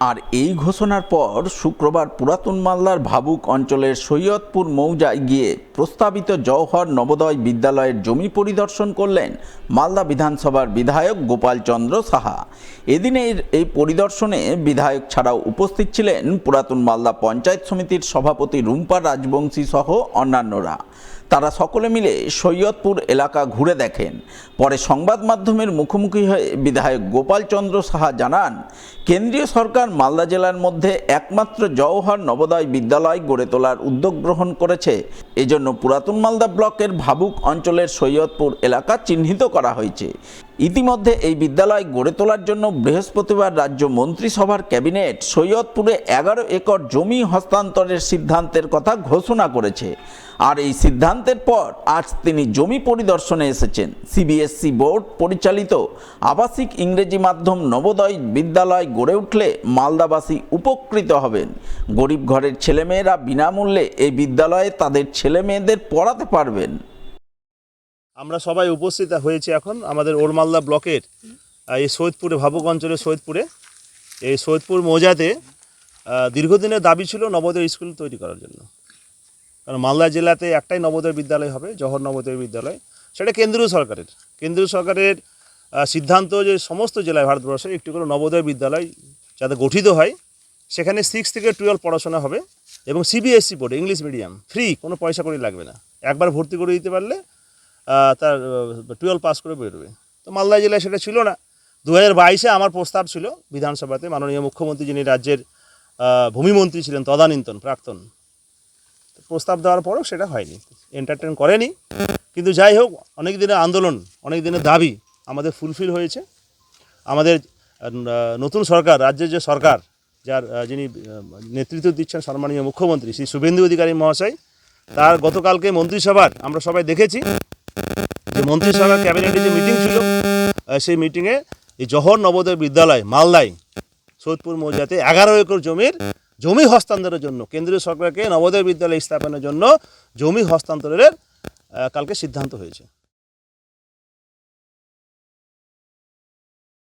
আর এই ঘোষণার পর শুক্রবার পুরাতন মালদার ভাবুক অঞ্চলের সৈয়দপুর মৌজায় গিয়ে প্রস্তাবিত জওহর নবোদয় বিদ্যালয়ের জমি পরিদর্শন করলেন মালদা বিধানসভার বিধায়ক গোপাল চন্দ্র সাহা। এদিনের এই পরিদর্শনে বিধায়ক ছাড়াও উপস্থিত ছিলেন পুরাতন মালদা পঞ্চায়েত সমিতির সভাপতি রুম্পা রাজবংশী সহ অন্যান্যরা। তারা সকলে মিলে সৈয়দপুর এলাকা ঘুরে দেখেন। পরে সংবাদ মাধ্যমের মুখোমুখি হয়ে বিধায়ক গোপাল চন্দ্র সাহা জানান, কেন্দ্রীয় সরকার মালদা জেলার মধ্যে একমাত্র জওহর নবোদয় বিদ্যালয় গড়ে তোলার উদ্যোগ গ্রহণ করেছে। এজন্য পুরাতন মালদা ব্লকের ভাবুক অঞ্চলের সৈয়দপুর এলাকা চিহ্নিত করা হয়েছে। ইতিমধ্যে এই বিদ্যালয় গড়ে তোলার জন্য বৃহস্পতিবার রাজ্য মন্ত্রিসভার ক্যাবিনেট সৈয়দপুরে 11 একর জমি হস্তান্তরের সিদ্ধান্তের কথা ঘোষণা করেছে। আর এই সিদ্ধান্তের পর আজ তিনি জমি পরিদর্শনে এসেছেন। সিবিএসসি বোর্ড পরিচালিত আবাসিক ইংরেজি মাধ্যম নবোদয় বিদ্যালয় গড়ে উঠলে মালদাবাসী উপকৃত হবেন। গরিব ঘরের ছেলেমেয়েরা বিনামূল্যে এই বিদ্যালয়ে তাদের ছেলেমেয়েদের পড়াতে পারবেন। আমরা সবাই উপস্থিত হয়েছি এখন আমাদের ওল্ড মালদা ব্লকের এই সৈয়দপুরে, ভাবুক অঞ্চলের সৈয়দপুরে, এই সৈয়দপুর মৌজাতে দীর্ঘদিনের দাবি ছিল নবোদয় স্কুল তৈরি করার জন্য। কারণ মালদা জেলাতে একটাই নবোদয় বিদ্যালয় হবে, জওহর নবোদয় বিদ্যালয়। সেটা কেন্দ্রীয় সরকারের সিদ্ধান্ত যে সমস্ত জেলায় ভারতবর্ষের একটি করে নবোদয় বিদ্যালয় যাতে গঠিত হয়, সেখানে 6 থেকে 12 পড়াশোনা হবে এবং CBSE board, English medium, free, কোনো পয়সা করে লাগবে না। একবার ভর্তি করে দিতে পারলে তার 12 পাস করে বেরোবে। তো মালদা জেলায় সেটা ছিল না। 2022-এ আমার প্রস্তাব ছিল বিধানসভাতে, মাননীয় মুখ্যমন্ত্রী যিনি রাজ্যের ভূমিমন্ত্রী ছিলেন তদানীন্তন প্রাক্তন, প্রস্তাব দেওয়ার পরও সেটা হয়নি, এন্টারটেন করেনি। কিন্তু যাই হোক, অনেক দিনের আন্দোলন, অনেক দিনের দাবি আমাদের ফুলফিল হয়েছে। আমাদের নতুন সরকার, রাজ্যের যে সরকার, যিনি নেতৃত্ব দিচ্ছেন সম্মানীয় মুখ্যমন্ত্রী শ্রী শুভেন্দু অধিকারী মহাশয়, তার গতকালকে মন্ত্রিসভার আমরা সবাই দেখেছি যে মন্ত্রিসভার ক্যাবিনেটে যে মিটিং ছিল, সেই মিটিংয়ে এই জওহর নবোদয় বিদ্যালয় মালদায় সৈয়দপুর মৌজাতে 11 একর জমি হস্তান্তরের জন্য কেন্দ্রীয় সরকারকে নবোদয় বিদ্যালয় স্থাপনের জন্য জমি হস্তান্তরের কালকে সিদ্ধান্ত হয়েছে।